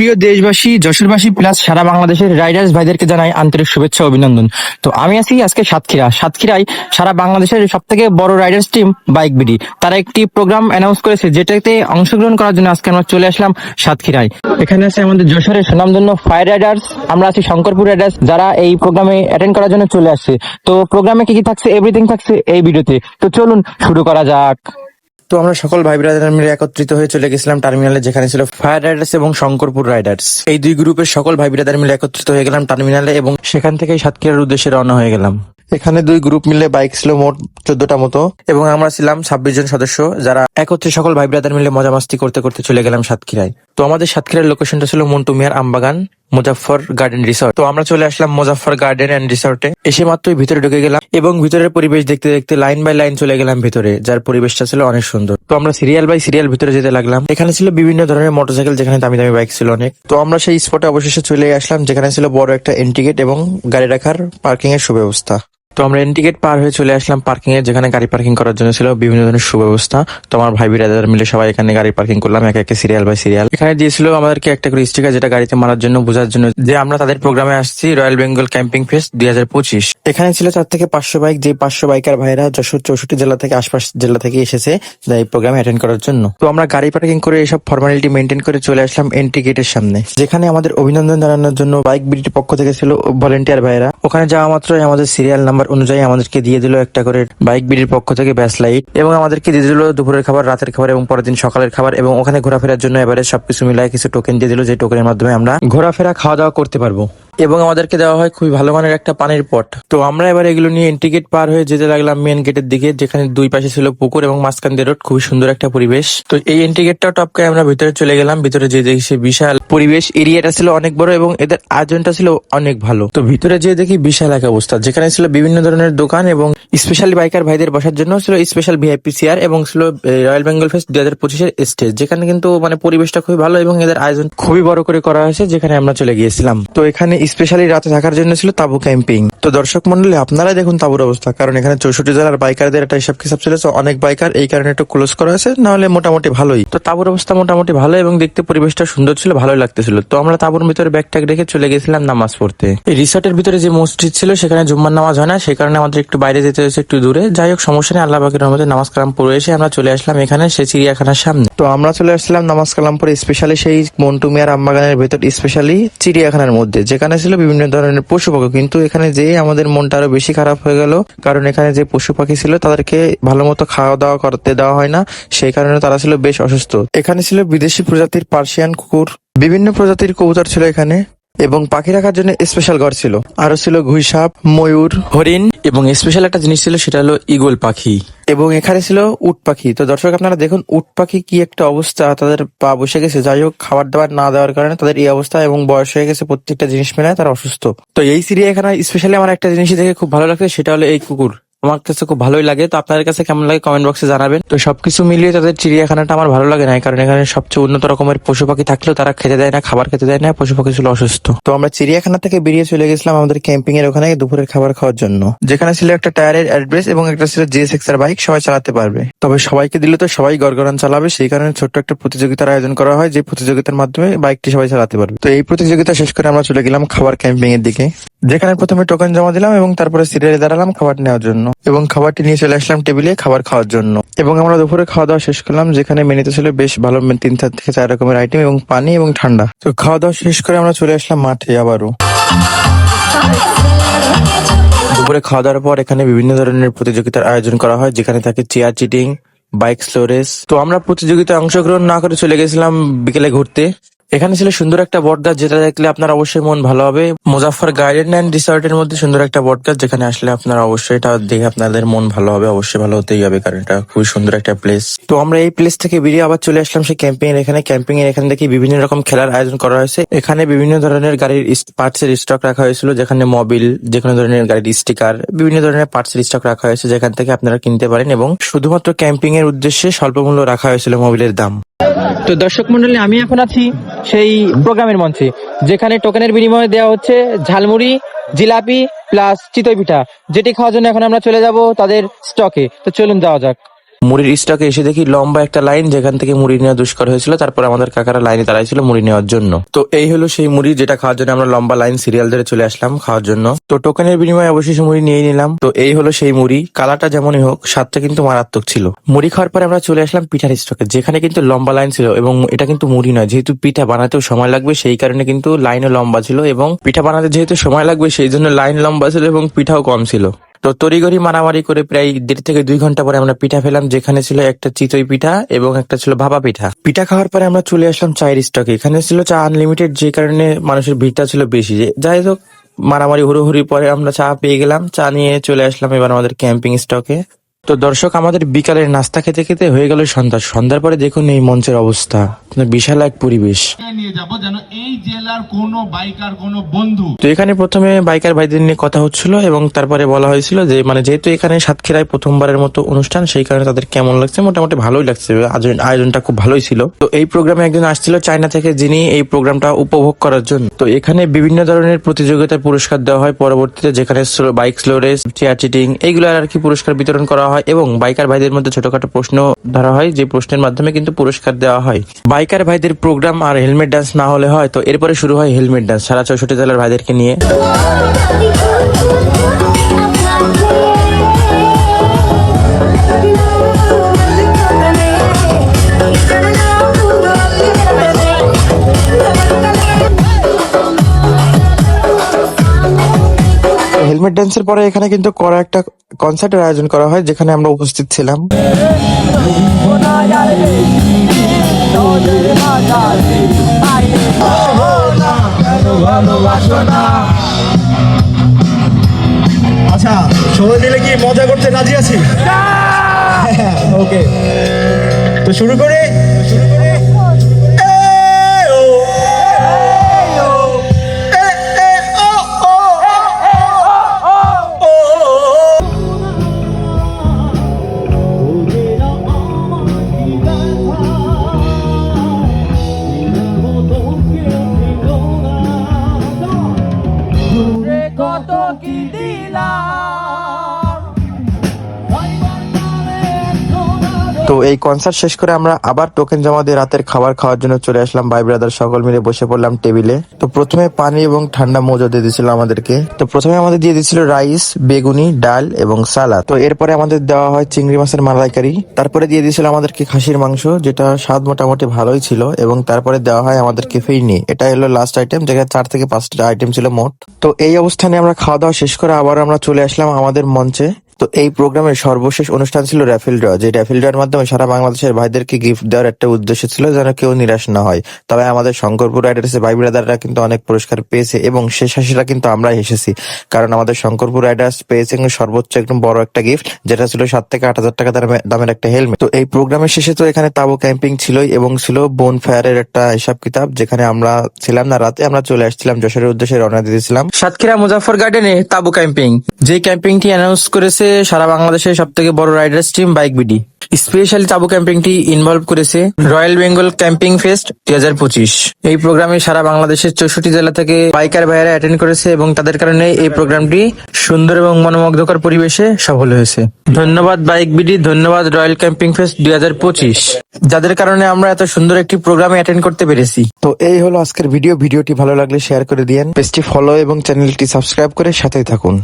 প্রিয় দেশবাসী, যশোরবাসী প্লাস সারা বাংলাদেশের রাইডার্স ভাইদেরকে জানাই আন্তরিক শুভেচ্ছা ও অভিনন্দন। তো আমি আছি আজকে সাতক্ষীরায় সারা বাংলাদেশের সব থেকে বড় রাইডার্স টিম বাইক বিডি তারা একটি প্রোগ্রাম অ্যানাউন্স করেছে, যেটাতে অংশগ্রহণ করার জন্য আজকে আমরা চলে আসলাম সাতক্ষীরায়। এখানে আছে আমাদের যশোরের সুনামধন্য ফায়ার রাইডার্স, আমরা আছি শঙ্করপুর রাইডার্স, যারা এই প্রোগ্রামে অ্যাটেন্ড করার জন্য চলে আসছে। তো প্রোগ্রামে কি কি থাকছে, এভরিথিং থাকছে এই ভিডিওতে। তো চলুন শুরু করা যাক। তো আমরা সকল ভাই ব্রাদার মিলে একত্রিত হয়ে চলে গেছিলাম টার্মিনালে, যেখানে ছিল ফায়ার রাইডার্স এবং শঙ্করপুর রাইডার্স। এই দুই গ্রুপের সকল ভাই ব্রাদার মিলে একত্রিত হয়ে গেলাম টার্মিনালে এবং সেখান থেকেই সাতক্ষীরার উদ্দেশ্যে রওনা হয়ে গেলাম। এখানে দুই গ্রুপ মিলে বাইক ছিল মোট 14টা মতো এবং আমরা ছিলাম 26 জন সদস্য, যারা একত্রে সকল ভাই ব্রাদার মিলে মজা মাস্তি করতে করতে চলে গেলাম সাতক্ষীরায়। তো আমাদের সাতক্ষীরার লোকেশনটা ছিল মন্টু মিয়ার আমবাগান মুজাফফর গার্ডেন রিসর্ট। তো আমরা চলে আসলাম মুজাফফর গার্ডেন এন্ড রিসর্টে। এসে মাত্রই ভিতরে ঢুকে গেলাম এবং ভিতরের পরিবেশ দেখতে দেখতে লাইন বাই লাইন চলে গেলাম ভিতরে, যার পরিবেশটা ছিল অনেক সুন্দর। তো আমরা সিরিয়াল বাই সিরিয়াল ভিতরে যেতে লাগলাম। এখানে ছিল বিভিন্ন ধরনের মোটরসাইকেল, যেখানে দামি দামি বাইক ছিল অনেক। তো আমরা সেই স্পটে অবশেষে চলে আসলাম, যেখানে ছিল বড় একটা এন্ট্রি গেট এবং গাড়ি রাখার পার্কিং এর সুব্যবস্থা। তো আমরা এন্ট্রি গেট পার হয়ে চলে আসলাম পার্কিং এর, যেখানে গাড়ি পার্কিং করার জন্য ছিল বিভিন্ন ধরনের সুব্যবস্থা। তো আমার ভাই বিরাদার মিলে সবাই এখানে গাড়ি পার্কিং করলাম এক একে সিরিয়াল বাই সিরিয়াল। এখানে দিয়েছিল আমাদেরকে একটা করে স্টিকার, যেটা গাড়িতে মারার জন্য, বোঝার জন্য যে আমরা তাদের প্রোগ্রামে আসছি, রয়্যাল বেঙ্গল ক্যাম্পিং ফেস্ট 2025। এখানে ছিল 4 থেকে 500 বাইক, যে 500 বাইকার ভাইরা যশোর 64 জেলা থেকে আশপাশ জেলা থেকে এসেছে এই প্রোগ্রামে অ্যাটেন্ড করার জন্য। তো আমরা গাড়ি পার্কিং করে এসব ফর্মালিটি মেনটেন করে চলে আসলাম এন্ট্রি গেটের সামনে, যেখানে আমাদের অভিনন্দন জানানোর জন্য বাইক বিডির পক্ষ থেকে ছিল ভলেন্টিয়ার ভাইরা। ওখানে যাওয়া মাত্রই আমাদের সিরিয়াল নাম্বার অনুযায়ী আমাদেরকে দিয়ে দিল একটা করে বাইক বিডির পক্ষ থেকে ব্যাস লাইট, এবং আমাদেরকে দিয়ে দিল দুপুরের খাবার, রাতের খাবার এবং পরের দিন সকালের খাবার, এবং ওখানে ঘোরাফেরার জন্য এবারে সবকিছু মিলাই কিছু টোকেন দিয়ে দিল, যে টোকেনের মাধ্যমে আমরা ঘোরাফেরা খাওয়া দাওয়া করতে পারবো। এবং আমাদেরকে দেওয়া হয় খুবই ভালো মানের একটা পানির পট। তো আমরা এবার এগুলো নিয়ে এন্ট্রি গেট পার হয়ে যেতে লাগলাম মেন গেটের দিকে, যেখানে দুই পাশে ছিল পুকুর এবং মাঝখান দিয়ে রোড, খুবই সুন্দর একটা পরিবেশ। তো এই এন্ট্রি গেটটা টপকে আমরা ভিতরে চলে গেলাম। ভিতরে যে দেখি বিশাল পরিবেশ, এরিয়াটা ছিল অনেক বড় এবং এদের আয়োজনটা ছিল অনেক ভালো। তো ভিতরে যে দেখি বিশাল এক অবস্থা, যেখানে ছিল বিভিন্ন ধরনের দোকান এবং স্পেশালি বাইকার ভাইদের বসার জন্য ছিল স্পেশাল ভিআইপি চেয়ার, এবং ছিল রয়্যাল বেঙ্গল ফেস্ট 2025 এর স্টেজ, যেখানে কিন্তু মানে পরিবেশটা খুবই ভালো এবং এদের আয়োজন খুবই বড় করে করা হয়েছে, যেখানে আমরা চলে গিয়েছিলাম। তো এখানে স্পেশালি রাতে থাকার জন্য ছিল তাবু ক্যাম্পিং। তো দর্শক মন্ডলী, আপনারা দেখুন তাবুর অবস্থা, কারণ এখানে 64 জেলার বাইকারদের একটা হিসাব কিসাব ছিল, অনেক বাইকার এই কারণে একটু ক্লোজ করা আছে, নাহলে মোটামুটি ভালোই। তো তাবুর অবস্থা মোটামুটি ভালো এবং দেখতে পরিবেশটা সুন্দর ছিল, ভালোই লাগতেছিল। তো আমরা তাবুর ভিতরে ব্যাগ ট্যাগ রেখে চলে গেছিলাম নামাজ পড়তে। এই রিসর্টের ভিতরে যে মসজিদ ছিল, সেখানে জুম্মার নামাজ হয় না, সেই কারণে আমাদের একটু বাইরে যেতে হয়েছে, একটু দূরে। যাই হোক, সমস্যা নেই, আল্লাহ পাকের রহমতে নামাজ কালাম পড়ে এসে আমরা চলে আসলাম এখানে সেই চিড়িয়াখানার সামনে। তো আমরা চলে আসলাম নামাজ কালাম পরে স্পেশালি সেই মন্টু মিয়ার আমবাগানের ভেতর, স্পেশালি চিড়িয়াখানার মধ্যে, যেখানে ছিল বিভিন্ন ধরনের পশু পাখি। কিন্তু এখানে যে আমাদের মনটা আরো বেশি খারাপ হয়ে গেল, কারণ এখানে যে পশু পাখি ছিল তাদেরকে ভালো মতো খাওয়া দাওয়া করতে দেওয়া হয় না, সেই কারণে তারা ছিল বেশ অসুস্থ। এখানে ছিল বিদেশি প্রজাতির পার্সিয়ান কুকুর, বিভিন্ন প্রজাতির কবুতর ছিল এখানে, এবং পাখি রাখার জন্য স্পেশাল ঘর ছিল। আরো ছিল ঘুইসাপ, ময়ূর, হরিণ, এবং স্পেশাল একটা জিনিস ছিল, সেটা হলো ঈগল পাখি, এবং এখানে ছিল উট পাখি। তো দর্শক আপনারা দেখুন উট পাখি কি একটা অবস্থা, তাদের পা বসে গেছে। যাই হোক, খাবার দাবার না দেওয়ার কারণে তাদের এই অবস্থা, এবং বয়স হয়ে গেছে, প্রত্যেকটা জিনিস মেলায় তারা অসুস্থ। তো এই চিড়িয়াখানায় স্পেশালি আমার একটা জিনিস দেখে খুব ভালো লাগছে, সেটা হলো এই কুকুর। আমার কাছে খুব ভালোই লাগে। তো আপনাদের কাছে কেমন লাগে কমেন্ট বক্সে জানাবেন। তো সবকিছু মিলিয়ে তাদের চিড়িয়াখানাটা আমার ভালো লাগে না, কারণ এখানে সবচেয়ে উন্নত রকমের পশু পাখি থাকলেও তারা খেতে দেয় না, খাবার খেতে দেয় না, পশু পাখি ছিল অসুস্থ। তো আমরা চিড়িয়াখানা থেকে বেরিয়ে চলে গেছিলাম আমাদের ক্যাম্পিং এর ওখানে দুপুরের খাবার খাওয়ার জন্য, যেখানে ছিল একটা টায়ারের অ্যাড্রেস এবং একটা ছিল জিএসএক্স এর বাইক, সবাই চালাতে পারবে। তবে সবাইকে দিলে তো সবাই গড়গড়ান চালাবে, সেই কারণে ছোট্ট একটা প্রতিযোগিতার আয়োজন করা হয়, যে প্রতিযোগিতার মাধ্যমে বাইকটি সবাই চালাতে পারবে। তো এই প্রতিযোগিতা শেষ করে আমরা চলে গেলাম খাবার ক্যাম্পিং এর দিকে, যেখানে প্রথমে টোকেন জমা দিলাম এবং তারপরে সিরিয়ালে দাঁড়ালাম খাবার নেওয়ার জন্য, এবং খাবারটি নিয়ে চলে আসলাম টেবিলে খাবার খাওয়ার জন্য। এবং আমরা দুপুরে খাওয়া দাওয়া শেষ করলাম, যেখানে মেনুতে ছিল বেশ ভালো 3 থেকে 4 রকমের আইটেম এবং পানি এবং ঠান্ডা। তো খাওয়া দাওয়া শেষ করে আমরা চলে আসলাম মাঠে আবারও। দুপুরে খাওয়া দাওয়ার পর এখানে বিভিন্ন ধরনের প্রতিযোগিতার আয়োজন করা হয়, যেখানে থাকে chair cheating, bike slow race. তো আমরা প্রতিযোগিতায় অংশগ্রহণ না করে চলে গেছিলাম বিকেলে ঘুরতে। এখানে ছিল সুন্দর একটা বটগাছ, যেটা দেখলে আপনার অবশ্যই মন ভালো হবে। মুজাফফর গার্ডেন এন্ড রিসর্টের মধ্যে সুন্দর একটা বটগাছ, যেখানে আসলে আপনারা অবশ্যই এটা দেখে আপনাদের মন ভালো হবে, অবশ্যই ভালো হতেই হবে, কারণ এটা খুবই সুন্দর একটা প্লেস। তো আমরা এই প্লেস থেকে বেরিয়ে আবার চলে আসলাম সেই ক্যাম্পিং এর এখানে। ক্যাম্পিং এর এখানে দেখি বিভিন্ন রকম খেলার আয়োজন করা হয়েছে। এখানে বিভিন্ন ধরনের গাড়ির পার্টস এর স্টক রাখা হয়েছিল, যেখানে মোবিল, যে কোনো ধরনের গাড়ির স্টিকার, বিভিন্ন ধরনের পার্টস এর স্টক রাখা হয়েছে, যেখান থেকে আপনারা কিনতে পারেন, এবং শুধুমাত্র ক্যাম্পিং এর উদ্দেশ্যে স্বল্প মূল্য রাখা হয়েছিল মোবিলের দাম। তো দর্শক মন্ডলী, আমি এখন আছি সেই প্রোগ্রামের মঞ্চে, যেখানে টোকেনের বিনিময়ে দেওয়া হচ্ছে ঝালমুড়ি, জিলাপি প্লাস চিতই পিঠা, যেটি খাওয়ার জন্য এখন আমরা চলে যাব তাদের স্টকে। তো চলুন যাওয়া যাক। মুড়ির স্টকে এসে দেখি লম্বা একটা লাইন, যেখান থেকে মুড়ি নেওয়া দুষ্কর হয়েছিল। তারপর আমাদের কাকারা লাইনে দাঁড়াইছিল মুড়ি নেওয়ার জন্য। তো এই হলো সেই মুড়ি যেটা খাওয়ার জন্য আমরা লম্বা লাইন সিরিয়াল ধরে চলে আসলাম খাওয়ার জন্য। তো টোকেনের বিনিময়ে অবশেষে মুড়ি নিয়ে নিলাম। তো এই হলো সেই মুড়ি, কালারটা যেমনই হোক স্বাদটা কিন্তু মারাত্মক ছিল। মুড়ি খাওয়ার পরে আমরা চলে আসলাম পিঠার স্টকে, যেখানে কিন্তু লম্বা লাইন ছিল এবং এটা কিন্তু মুড়ি নয়, যেহেতু পিঠা বানাতেও সময় লাগবে সেই কারণে কিন্তু লাইনও লম্বা ছিল, এবং পিঠা বানাতে যেহেতু সময় লাগবে সেই জন্য লাইন লম্বা ছিল এবং পিঠাও কম ছিল। তো তড়িঘড়ি মারামারি করে প্রায় 1.5 থেকে 2 ঘন্টা পরে আমরা পিঠা পেলাম, যেখানে ছিল একটা চিতই পিঠা এবং একটা ছিল ভাপা পিঠা। পিঠা খাওয়ার পরে আমরা চলে আসলাম চায়ের স্টকে। এখানে ছিল চা আনলিমিটেড, যে কারণে মানুষের ভিড়টা ছিল বেশি। যাই হোক, মারামারি হুড়োহুড়ি পরে আমরা চা পেয়ে গেলাম। চা নিয়ে চলে আসলাম এবার আমাদের ক্যাম্পিং স্টকে। তো দর্শক, আমাদের বিকালের নাস্তা খেতে খেতে হয়ে গেল সন্ধ্যা। সন্ধ্যার পরে দেখুন এই মঞ্চের অবস্থা, বিশাল এক পরিবেশ। নিয়ে যাব যেন এই জেলার কোনো বাইকার কোনো বন্ধু। তো এখানে প্রথমে বাইকার ভাইদের নিয়ে কথা হচ্ছিল এবং তারপরে বলা হয়েছিল যে যেহেতু এখানে সাতক্ষীরায় প্রথমবারের মতো অনুষ্ঠান, সেই কারণে তাদের কেমন লাগছে। মোটামুটি ভালোই লাগছে, আয়োজনটা খুব ভালোই ছিল। তো এই প্রোগ্রামে একজন আসছিল চায়না থেকে, যিনি এই প্রোগ্রামটা উপভোগ করার জন্য। তো এখানে বিভিন্ন ধরনের প্রতিযোগিতার পুরস্কার দেওয়া হয় পরবর্তীতে, যেখানে bike slow race, chair cheating, এইগুলো আর কি পুরস্কার বিতরণ করা হয় এবং বাইকার ভাইদের মধ্যে ছোটখাটো প্রশ্ন ধরা হয়, যে প্রশ্নের মাধ্যমে কিন্তু পুরস্কার দেওয়া হয়। বাইকার ভাইদের প্রোগ্রাম আর হেলমেট ডান্স না হলে হয়, তো এরপরে শুরু হয় হেলমেট ডান্স সারা 64 জেলার ভাইদেরকে নিয়ে। হেলমেট ডান্সের পরে এখানে কিন্তু করা একটা কনসার্টের আয়োজন করা হয়, যেখানে আমরা উপস্থিত ছিলাম। আচ্ছা, সবাই মিলে কি মজা করতে রাজি আছি? ওকে, তো শুরু করে তো এই কনসার্ট শেষ করে আমরা আবার টোকেন জমা দিয়ে রাতের খাবার খাওয়ার জন্য চলে আসলাম। ভাই ব্রাদার সকল মিলে বসে পড়লাম টেবিলে। তো প্রথমে পানি এবং ঠান্ডা মজা দিয়ে দিয়েছিল আমাদেরকে। তো প্রথমে আমাদের দিয়ে দিয়েছিল রাইস, বেগুনি, ডাল এবং সালাদ। তো এরপরে আমাদের দেওয়া হয় চিংড়ি মাছের মালাইকারি। তারপরে দিয়ে দিয়েছিল আমাদেরকে খাসির মাংস, যেটা স্বাদ মোটামুটি ভালোই ছিল। এবং তারপরে দেওয়া হয় আমাদেরকে ফেইনি। এটা হলো লাস্ট আইটেম, যেখানে 4 থেকে 5টা আইটেম ছিল মোট। তো এই অবস্থানে আমরা খাওয়া দাওয়া শেষ করে আবার আমরা চলে আসলাম আমাদের মঞ্চে। তো এই প্রোগ্রামের সর্বশেষ অনুষ্ঠান ছিল র্যাফেল ড্র, যে র্যাফেল ড্রয়ের মাধ্যমে সারা বাংলাদেশের ভাইদেরকে গিফট দেওয়ার একটা উদ্দেশ্য ছিল, যেন কেউ নিরাশ না হয়। তবে আমাদের শঙ্করপুর রাইডার্সের ভাই ব্রাদাররা কিন্তু অনেক পুরস্কার পেয়েছে এবং শেষ হাসিটা কিন্তু আমরাই এসেছি, কারণ আমাদের শঙ্করপুর রাইডার্স পেয়েছে সর্বোচ্চ একদম বড় একটা গিফট, যেটা ছিল 7 থেকে 8 হাজার টাকা দামের একটা হেলমেট। তো এই প্রোগ্রামের শেষে তো এখানে তাবু ক্যাম্পিং ছিলই এবং ছিল বোন ফায়ারের একটা হিসাব কিতাব, যেখানে আমরা ছিলাম না রাতে, আমরা চলে আসছিলাম যশোরের উদ্দেশ্যে রওনা দিয়েছিলাম। সাতক্ষীরা মুজাফর গার্ডেনে তাবু ক্যাম্পিং, যে ক্যাম্পিংটি অ্যানাউন্স করেছে সারা বাংলাদেশের সব থেকে বড় Riders team bike BD. Specially তাবু ক্যাম্পিংটি ইনভলভ করেছে রয়্যাল বেঙ্গল ক্যাম্পিং ফেস্ট 2025। এই প্রোগ্রামে সারা বাংলাদেশের 64 জেলা থেকে বাইকার ভাইয়েরা অ্যাটেন্ড করেছে এবং তাদের কারণে এই প্রোগ্রামটি সুন্দর এবং মনোমুগ্ধকর পরিবেশে সফল হয়েছে। ধন্যবাদ বাইক বিডি, ধন্যবাদ রয়্যাল ক্যাম্পিং ফেস্ট 2025, যাদের কারণে আমরা এত সুন্দর একটি প্রোগ্রামে অ্যাটেন্ড করতে পেরেছি। তো এই হলো আজকের ভিডিওটি ভালো লাগলে শেয়ার করে দিয়েন, পেজটি ফলো এবং চ্যানেলটি সাবস্ক্রাইব করে সাথেই থাকুন।